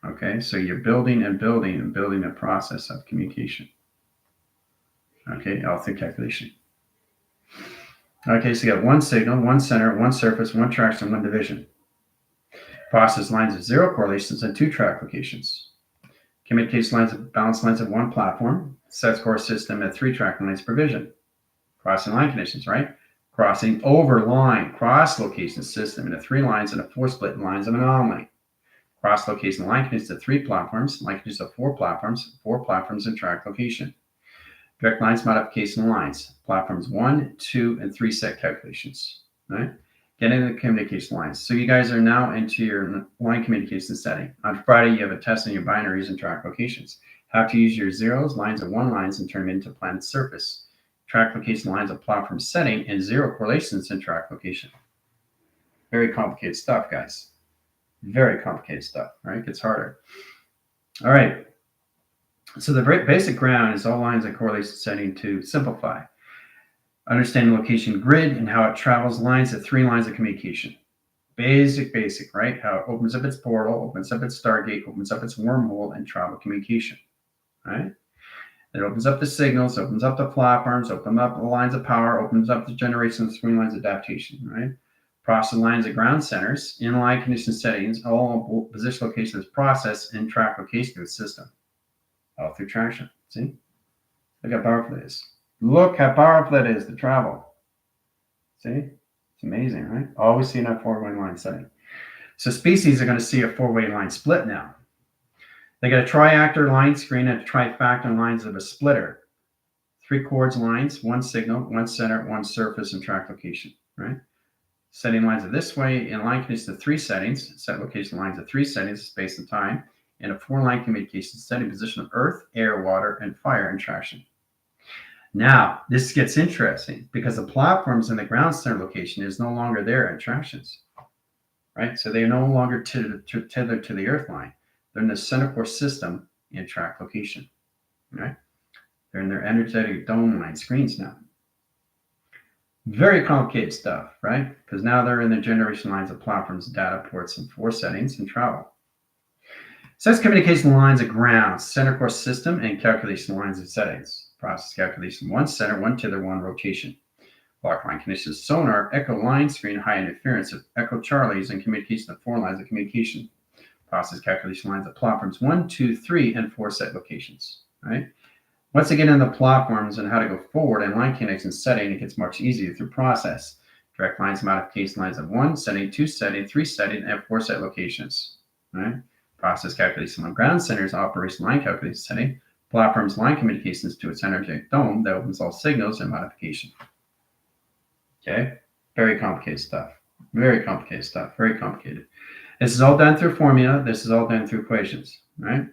Okay, so you're building and building and building a process of communication. Okay, all through calculation. Okay, so you got 1 signal, 1 center, 1 surface, 1 traction, 1 division. Process lines of 0 correlations and 2 track locations. Communication lines of balance lines of 1 platform. Sets core system at 3 track lines provision. Crossing line conditions, right? Crossing over line, cross location system into 3 lines and a 4 split lines of anomaly. Cross location line conditions of 3 platforms, line conditions of 4 platforms and track location. Direct lines modification lines, platforms 1, 2, and 3 set calculations. Right? Get into the communication lines. So you guys are now into your line communication setting. On Friday, you have a test on your binaries and track locations. How to use your zeros, lines of 1 lines, and turn them into planet surface. Track location lines of platform setting and 0 correlations and track location. Very complicated stuff, guys. Very complicated stuff, right? It gets harder. All right. So the very basic ground is all lines and correlation setting to simplify. Understanding location grid and how it travels lines at 3 lines of communication. Basic, right? How it opens up its portal, opens up its stargate, opens up its wormhole, and travel communication, right? It opens up the signals, opens up the platforms, opens up the lines of power, opens up the generation of 3 lines of adaptation, right? Process lines of ground centers, inline condition settings, all position locations process and track location of the system. All through traction. See? Look how powerful it is. Look how powerful it is to travel. See? It's amazing, right? Always seeing that 4-way line setting. So species are going to see a 4-way line split now. They got a triactor line screen and a trifactor lines of a splitter. 3 chords lines, 1 signal, 1 center, 1 surface, and track location, right? Setting lines of this way in line conditions of 3 settings, set location lines of 3 settings, space and time, and a 4-line communication setting position of earth, air, water, and fire and traction. Now, this gets interesting because the platforms in the ground center location is no longer there at tractions, right? So they're no longer tethered to the earth line. They're in the center core system in track location, right? They're in their energetic dome line screens now. Very complicated stuff, right? Because now they're in the generation lines of platforms, data ports, and 4 settings and travel. Sets communication lines of ground, center core system, and calculation lines of settings. Process calculation 1 center, 1 tether, 1 rotation. Block line conditions sonar, echo line screen, high interference of echo Charlies, and communication of 4 lines of communication. Process calculation lines of platforms 1, 2, 3, and 4 set locations, right? Once they get into the platforms and how to go forward and line connection setting, it gets much easier through process. Direct lines, modification lines of 1 setting, 2 setting, 3 setting, and 4 set locations, right? Process calculation on ground centers, operation line calculation setting, platforms line communications to its energetic dome that opens all signals and modification. Okay, very complicated stuff. Very complicated stuff. Very complicated. This is all done through formula. This is all done through equations, right?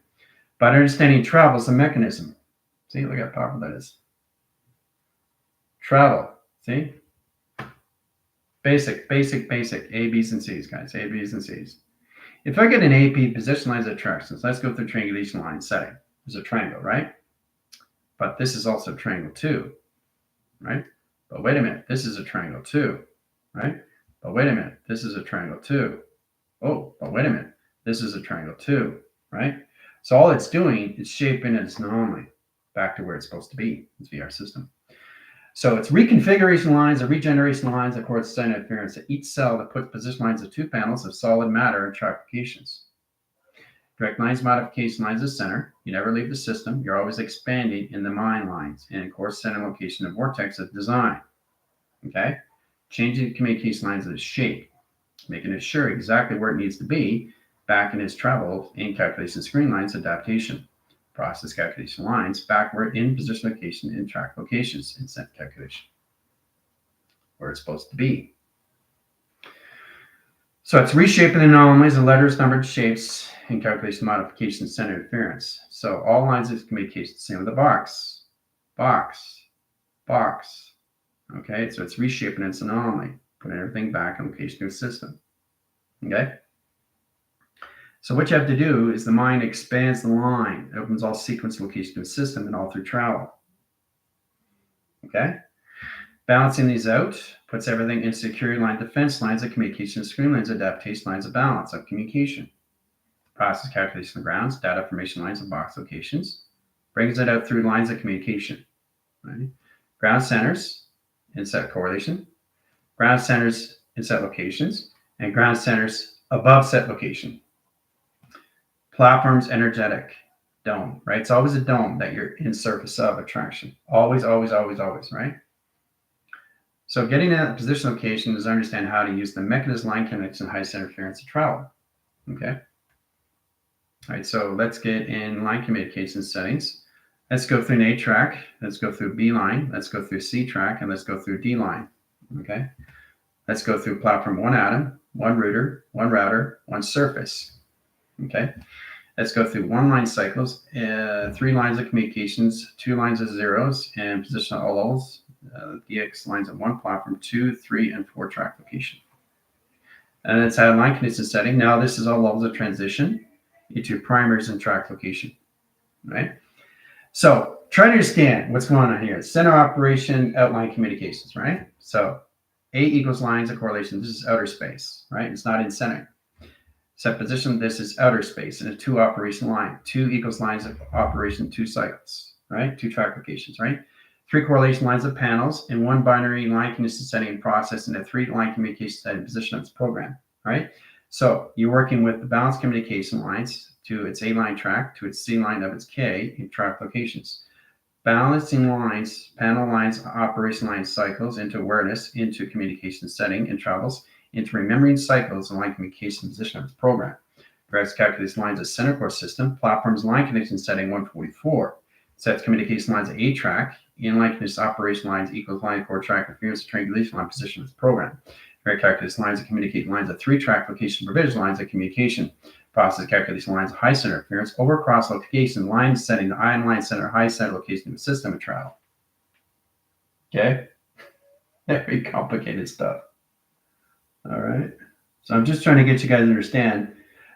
But understanding travel is a mechanism. See, look how powerful that is. Travel, see? Basic, A, B's, and C's, guys. A, B's, and C's. If I get an AP position lines of attractions, let's go through triangulation line setting. There's a triangle, right? But this is also a triangle too, right? But wait a minute, this is a triangle too, right? But wait a minute, this is a triangle too. Oh, but wait a minute, this is a triangle too, right? So all it's doing is shaping its anomaly back to where it's supposed to be. It's VR system. So it's reconfiguration lines or regeneration lines that correspond to interference at each cell that puts position lines of 2 panels of solid matter and track locations. Direct lines, modification lines of center. You never leave the system. You're always expanding in the mind lines and of course center location of vortex of design. Okay? Changing communication lines of the shape, making it sure exactly where it needs to be back in its travel in calculation screen lines adaptation. Process calculation lines backward in position location in track locations in set calculation where it's supposed to be. So it's reshaping anomalies and letters, numbered shapes, and calculation modification center interference. So all lines of communication, same with the box. Okay, so it's reshaping its anomaly, putting everything back in location to a system. Okay. So what you have to do is the mind expands the line. It opens all sequence location to a system and all through travel. Okay? Balancing these out puts everything in security line, defense lines of communication, screen lines, adaptation lines of balance of communication. Process calculation of grounds, data formation lines of box locations. Brings it out through lines of communication. Right? Ground centers in set correlation. Ground centers in set locations. And ground centers above set location. Platform's energetic dome, right? It's always a dome that you're in surface of attraction. Always, right? So getting in that position location is understand how to use the mechanism line connection high center interference to travel. Okay. All right, so let's get in line communication settings. Let's go through an A track. Let's go through B line. Let's go through C track, and let's go through D line. Okay. Let's go through platform 1 atom, 1 router, 1 surface. Okay. Let's go through 1 line cycles, 3 lines of communications, 2 lines of zeros, and position all levels. DX lines of 1 platform, 2, 3, and 4 track location. And let's add line condition setting. Now this is all levels of transition. into primers and track location, right? So try to understand what's going on here. Center operation, outline communications, right? So A equals lines of correlation. This is outer space, right? It's not in center. Set position, this is outer space in a 2 operation line. 2 equals lines of operation, 2 cycles, right? 2 track locations, right? 3 correlation lines of panels and 1 binary line condition setting and process and a 3 line communication setting position of its program, right? So you're working with the balanced communication lines to its A line track, to its C line of its K in track locations. Balancing lines, panel lines, operation line cycles into awareness, into communication setting and travels into remembering cycles and line communication position of its program. Graphs calculates lines of center core system, platforms line connection setting 144. Sets communication lines of A track, inline condition operation lines equals line core track interference triangulation line position of its program. Graph calculates lines of communicate lines of 3 track location provision lines of communication. Process calculation lines of high center interference over cross location line setting the ion line center high center location of the system of travel. Okay, very complicated stuff. All right, so I'm just trying to get you guys to understand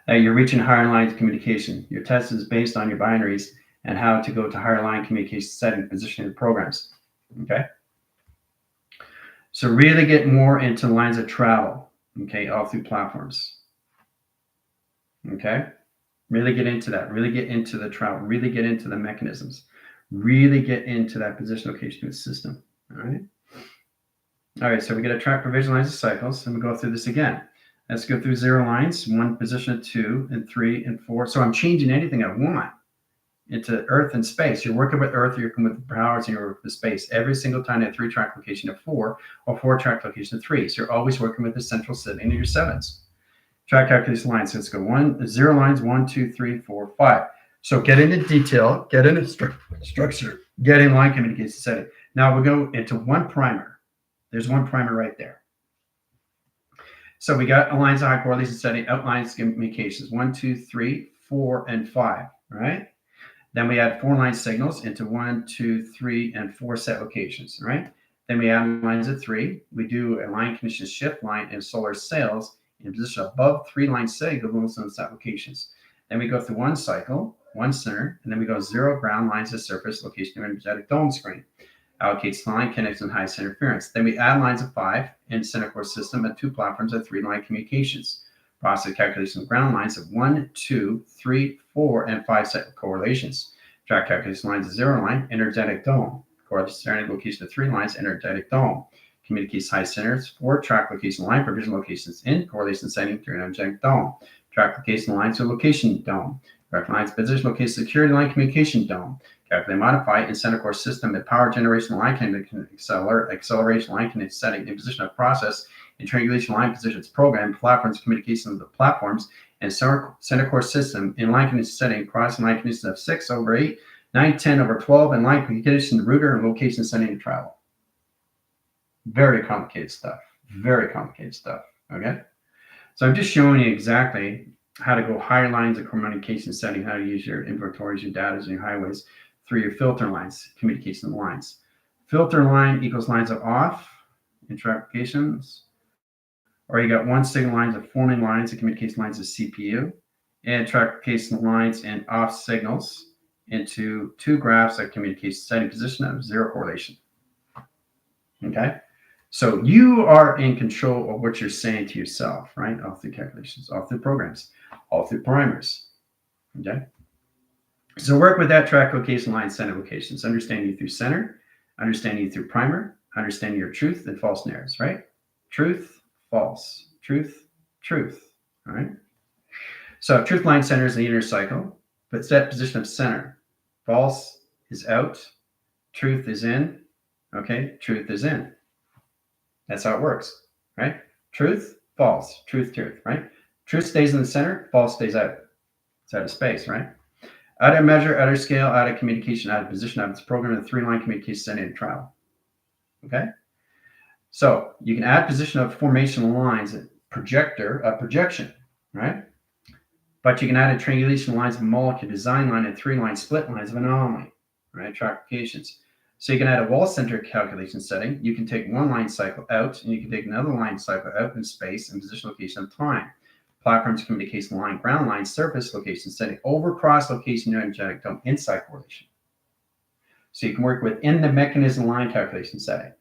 that you're reaching higher lines of communication. Your test is based on your binaries and how to go to higher line communication setting positioning of programs. Okay, so really get more into lines of travel. Okay, all through platforms. Okay. Really get into that. Really get into the travel. Really get into the mechanisms. Really get into that position location of the system. All right. All right. So we get a track provision lines of cycles, and we go through this again. Let's go through 0 lines, 1 position, 2, and 3, and 4. So I'm changing anything I want into Earth and space. You're working with Earth, you're working with powers, and you're working with space. Every single time a 3 track location of 4 or 4 track location of 3. So you're always working with the central setting of your 7s. Track calculation lines. So let's go 0 lines, 1, 2, 3, 4, 5. So get into detail, get into structure, get in line communication setting. Now we'll go into 1 primer. There's 1 primer right there. So we got lines of high correlation setting, outlines communications 1, 2, 3, 4, and 5. Right. Then we add 4 line signals into 1, 2, 3, and 4 set locations. Right. Then we add lines of 3. We do a line condition shift line and solar sails in position above 3 line signals on set locations. Then we go through 1 cycle, 1 center, and then we go 0 ground lines of surface location of energetic dome screen. Allocates line connects and high center interference. Then we add lines of 5 in center core system and 2 platforms of 3 line communications. Process calculation of ground lines of 1, 2, 3, 4, and 5 set correlations. Track calculation lines of 0 line, energetic dome. Correlation location of 3 lines, energetic dome. Communicates high centers, 4 track location line provision locations in correlation setting through an energetic dome. Track location lines to location dome. Track lines position location security line communication dome. Calculate modify in center core system and power generation line connection acceleration line connection setting in position of process and triangulation line positions program platforms communication of the platforms and center core system in line connection setting cross line condition of 6/8, 9, 10/12 and line condition router and location setting and travel. Very complicated stuff. Very complicated stuff. Okay. So I'm just showing you exactly how to go higher lines of communication setting, how to use your inventories, your data, and your highways through your filter lines, communication lines. Filter line equals lines of off in track applications, or you got 1 signal lines of forming lines and communication lines of CPU, and track application lines and off signals into 2 graphs of communication setting position of 0 correlation. Okay. So you are in control of what you're saying to yourself, right? All through calculations, all through programs, all through primers. Okay. So work with that track location line center locations, understanding you through center, understanding you through primer, understanding your truth and false narratives, right? Truth, false, truth, truth. All right. So truth line center is the inner cycle, but set position of center. False is out, truth is in. Okay, truth is in. That's how it works, right? Truth, false, truth, truth, right? Truth stays in the center, false stays out. It's out of space, right? Out of measure, out of scale, out of communication, out of position, out of its program, and 3 line communication setting and travel. Okay? So you can add position of formation lines, a projection, right? But you can add a triangulation lines of molecule, design line, and 3 line split lines of anomaly, right? Track applications. So you can add a wall center calculation setting. You can take 1 line cycle out, and you can take another line cycle out in space and position location of time. Platforms communication line, ground line, surface location setting, over cross location energetic dome, inside correlation. So you can work within the mechanism line calculation setting.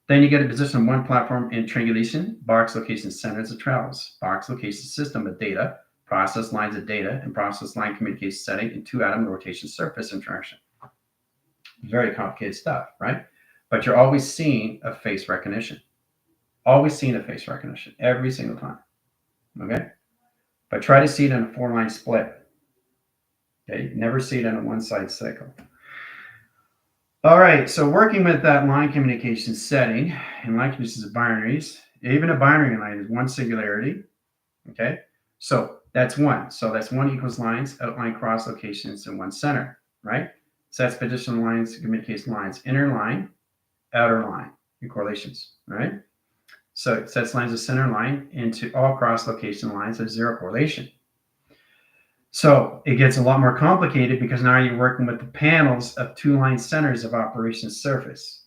Then you get a position of one platform in triangulation, box location centers of travels, box location system of data, process lines of data, and process line communication setting, and two atom rotation surface interaction. Very complicated stuff, right? But you're always seeing a face recognition. Always seeing a face recognition every single time. Okay? But try to see it in a 4-line split. Okay? Never see it in a one-side cycle. All right, so working with that line communication setting, and line communications of binaries, even a binary line is one singularity. Okay? So that's one. So that's one equals lines, outline cross locations, and one center, right? Sets position lines, communication lines, inner line, outer line, and correlations, right? So it sets lines of center line into all cross location lines of zero correlation. So it gets a lot more complicated because now you're working with the panels of two line centers of operation surface.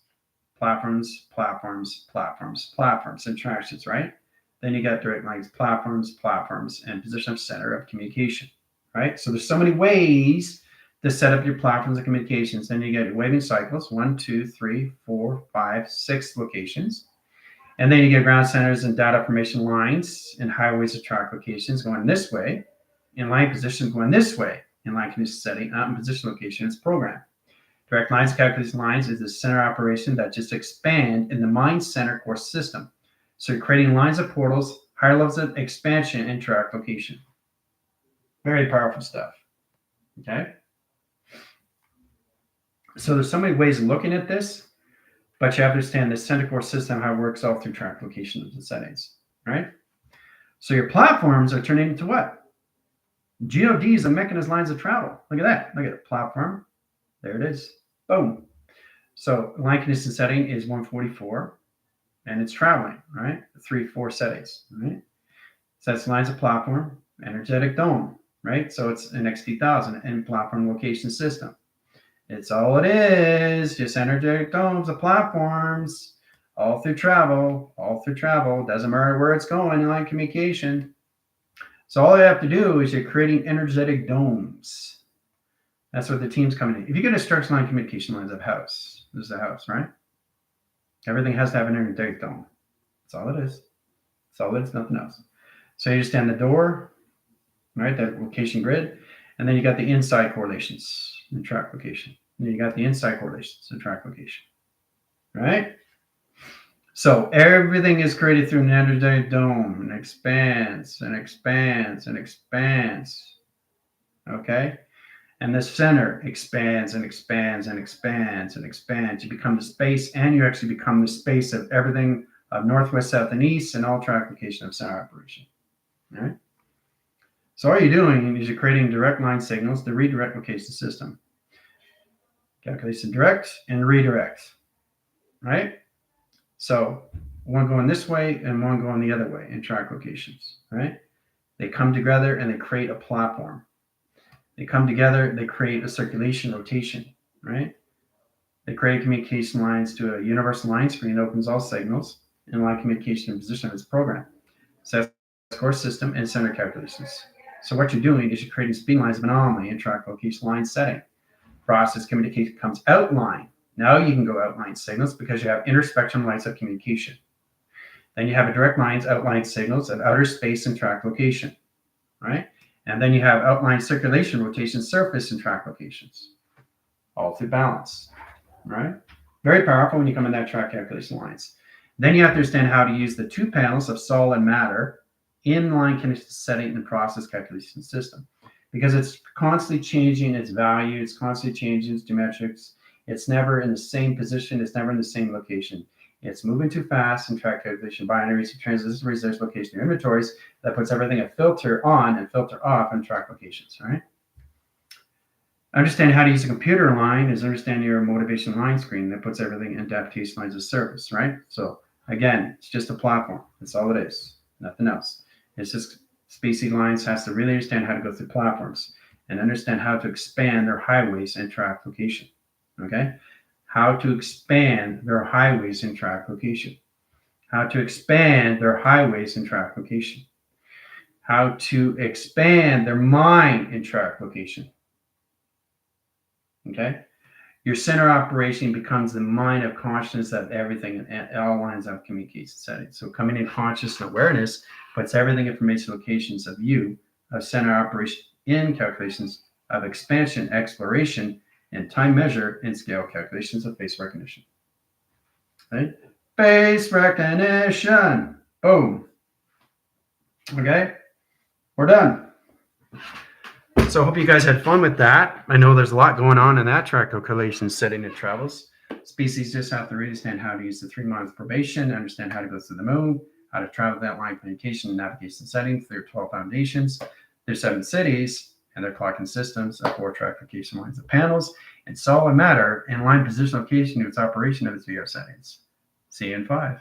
Platforms, platforms, platforms, platforms, interactions, right? Then you got direct lines, platforms, platforms, and position of center of communication, right? So there's so many ways to set up your platforms and communications. Then you get your waving cycles, 1, 2, 3, 4, 5, 6 locations. And then you get ground centers and data formation lines and highways of track locations going this way, in line positions going this way, in line condition setting, out in position location is program. Direct lines calculation lines is the center operation that just expand in the mind center core system. So you're creating lines of portals, higher levels of expansion and track location. Very powerful stuff. Okay. So there's so many ways of looking at this, but you have to understand the center core system, how it works all through track location of the settings, right? So your platforms are turning into what? GODs and mechanism lines of travel. Look at that. Look at it. Platform. There it is. Boom. So line condition setting is 144, and it's traveling, right? 3, 4 settings, right? Sets lines of platform, energetic dome, right? So it's an XT1000 and platform location system. It's all it is, just energetic domes of platforms, all through travel, doesn't matter where it's going in line communication. So all you have to do is you're creating energetic domes. That's what the team's coming in. If you get a structured line communication lines of house, this is a house, right? Everything has to have an energetic dome. That's all it is. That's all it is, nothing else. So you stand the door, right? That location grid, and then you got the inside correlations and track location. And then you got the inside correlations and track location, right? So everything is created through an energetic dome and expands and expands and expands. Okay? And the center expands and expands and expands and expands. You become the space, and you actually become the space of everything of northwest, south, and east, and all track location of center operation. All right? So all you're doing is you're creating direct line signals to redirect location system. Calculation direct and redirect, right? So one going this way and one going the other way in track locations, right? They come together and they create a platform. They come together, they create a circulation rotation, right? They create communication lines to a universal line screen that opens all signals and line communication in position of its program. So that's core system and center calculations. So what you're doing is you're creating speed lines of anomaly in track location line setting. Process communication comes outline. Now you can go outline signals because you have interspectrum lines of communication. Then you have a direct lines outline signals of outer space and track location, right? And then you have outline circulation, rotation, surface, and track locations, all through balance, right? Very powerful when you come in that track calculation lines. Then you have to understand how to use the two panels of solid matter in line condition setting and process calculation system, because it's constantly changing its value, it's constantly changing its geometrics. It's never in the same position, it's never in the same location. It's moving too fast in track calculation binaries, transistors, reserves, location, or inventories. That puts everything a filter on and filter off in track locations, right? Understand how to use a computer line is understand your motivation line screen that puts everything in adaptation lines of service, right? So again, it's just a platform. That's all it is, nothing else. It's just species lines has to really understand how to go through platforms and understand how to expand their highways and track location, okay? How to expand their highways and track location. How to expand their highways and track location. how to expand their mind in track location. Okay? Your center operation becomes the mind of consciousness of everything and all lines of communication settings. So coming in conscious awareness puts everything information locations of you, of center operation in calculations of expansion, exploration, and time measure and scale calculations of face recognition. Okay? Face recognition. Boom. Okay? We're done. So I hope you guys had fun with that. I know there's a lot going on in that track calculation setting and travels. Species just have to really understand how to use the 3 months probation, understand how to go through the moon, how to travel that line communication and navigation setting for their 12 foundations, their 7 cities, and their clocking systems of 4 track location lines of panels, and solid matter and line position location to its operation of its VR settings. See you in 5.